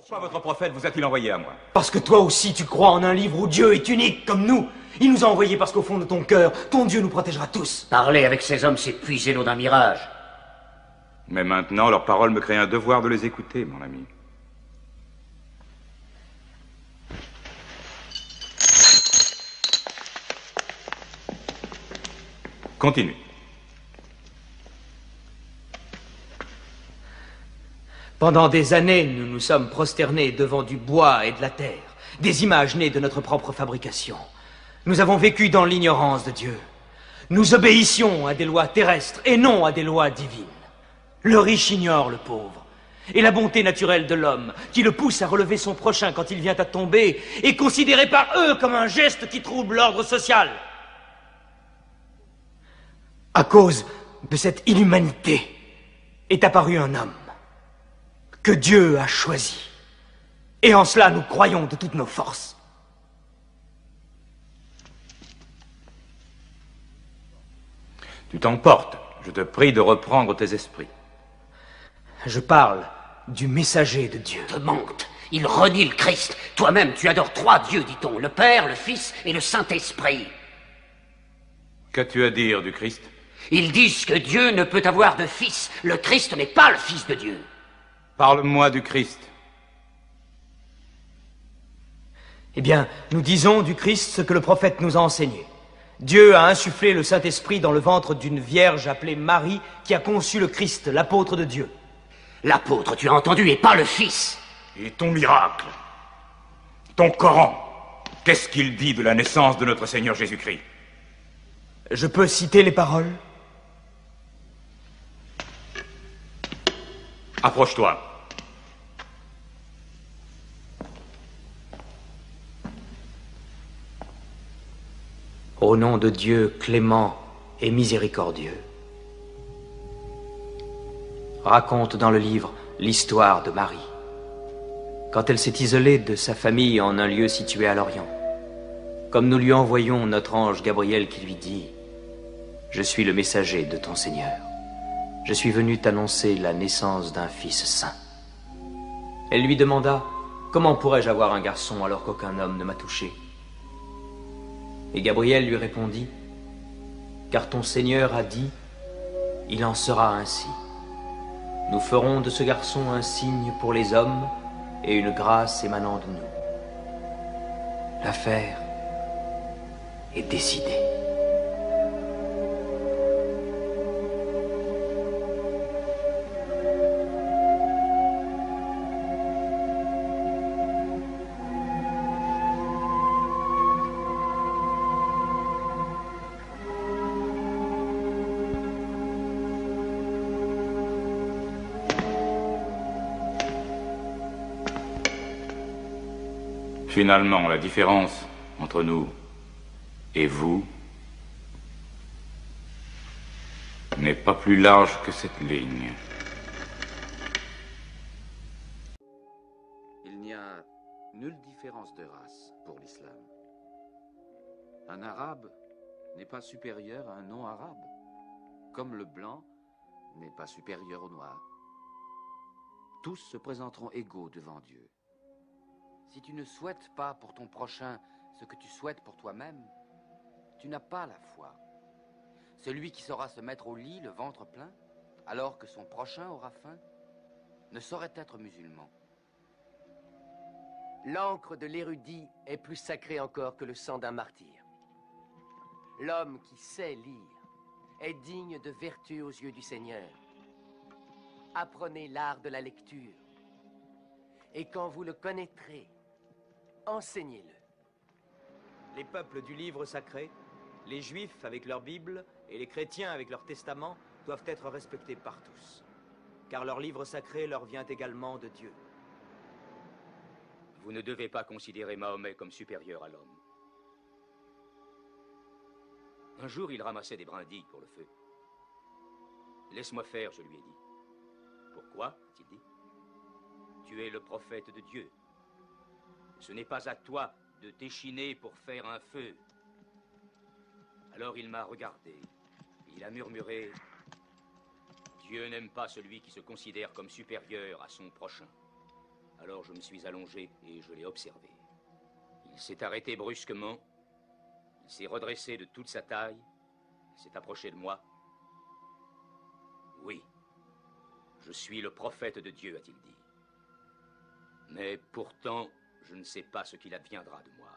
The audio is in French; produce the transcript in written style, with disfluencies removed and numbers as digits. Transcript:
Pourquoi votre prophète vous a-t-il envoyé à moi? Parce que toi aussi tu crois en un livre où Dieu est unique comme nous. Il nous a envoyés parce qu'au fond de ton cœur, ton Dieu nous protégera tous. Parler avec ces hommes, c'est puiser l'eau d'un mirage. Mais maintenant, leur parole me crée un devoir de les écouter, mon ami. Continue. Pendant des années, nous nous sommes prosternés devant du bois et de la terre, des images nées de notre propre fabrication. Nous avons vécu dans l'ignorance de Dieu. Nous obéissions à des lois terrestres et non à des lois divines. Le riche ignore le pauvre. Et la bonté naturelle de l'homme, qui le pousse à relever son prochain quand il vient à tomber, est considérée par eux comme un geste qui trouble l'ordre social. À cause de cette inhumanité est apparu un homme que Dieu a choisi. Et en cela, nous croyons de toutes nos forces. Tu t'emportes. Je te prie de reprendre tes esprits. Je parle du messager de Dieu. Te mente. Il renie le Christ. Toi-même, tu adores 3 dieux, dit-on. Le Père, le Fils et le Saint-Esprit. Qu'as-tu à dire du Christ? Ils disent que Dieu ne peut avoir de fils. Le Christ n'est pas le Fils de Dieu. Parle-moi du Christ. Eh bien, nous disons du Christ ce que le prophète nous a enseigné. Dieu a insufflé le Saint-Esprit dans le ventre d'une vierge appelée Marie qui a conçu le Christ, l'apôtre de Dieu. L'apôtre, tu as entendu, et pas le Fils. Et ton miracle, ton Coran, qu'est-ce qu'il dit de la naissance de notre Seigneur Jésus-Christ? Je peux citer les paroles? Approche-toi. Au nom de Dieu clément et miséricordieux, raconte dans le livre l'histoire de Marie, quand elle s'est isolée de sa famille en un lieu situé à l'Orient, comme nous lui envoyons notre ange Gabriel qui lui dit « Je suis le messager de ton Seigneur. Je suis venu t'annoncer la naissance d'un fils saint. » Elle lui demanda « Comment pourrais-je avoir un garçon alors qu'aucun homme ne m'a touché ?» Et Gabriel lui répondit « Car ton Seigneur a dit, il en sera ainsi. Nous ferons de ce garçon un signe pour les hommes et une grâce émanant de nous. L'affaire est décidée. » Finalement, la différence entre nous et vous n'est pas plus large que cette ligne. Il n'y a nulle différence de race pour l'islam. Un arabe n'est pas supérieur à un non-arabe, comme le blanc n'est pas supérieur au noir. Tous se présenteront égaux devant Dieu. Si tu ne souhaites pas pour ton prochain ce que tu souhaites pour toi-même, tu n'as pas la foi. Celui qui saura se mettre au lit le ventre plein, alors que son prochain aura faim, ne saurait être musulman. L'encre de l'érudit est plus sacrée encore que le sang d'un martyr. L'homme qui sait lire est digne de vertu aux yeux du Seigneur. Apprenez l'art de la lecture. Et quand vous le connaîtrez, enseignez-le. Les peuples du livre sacré, les Juifs avec leur Bible et les chrétiens avec leur testament doivent être respectés par tous, car leur livre sacré leur vient également de Dieu. Vous ne devez pas considérer Mahomet comme supérieur à l'homme. Un jour, il ramassait des brindilles pour le feu. « Laisse-moi faire », je lui ai dit. « Pourquoi ?» a-t-il dit. « Tu es le prophète de Dieu. Ce n'est pas à toi de t'échiner pour faire un feu. » Alors il m'a regardé. Il a murmuré « Dieu n'aime pas celui qui se considère comme supérieur à son prochain. » Alors je me suis allongé et je l'ai observé. Il s'est arrêté brusquement. Il s'est redressé de toute sa taille. Il s'est approché de moi. Oui, je suis le prophète de Dieu, a-t-il dit. Mais pourtant, je ne sais pas ce qu'il adviendra de moi.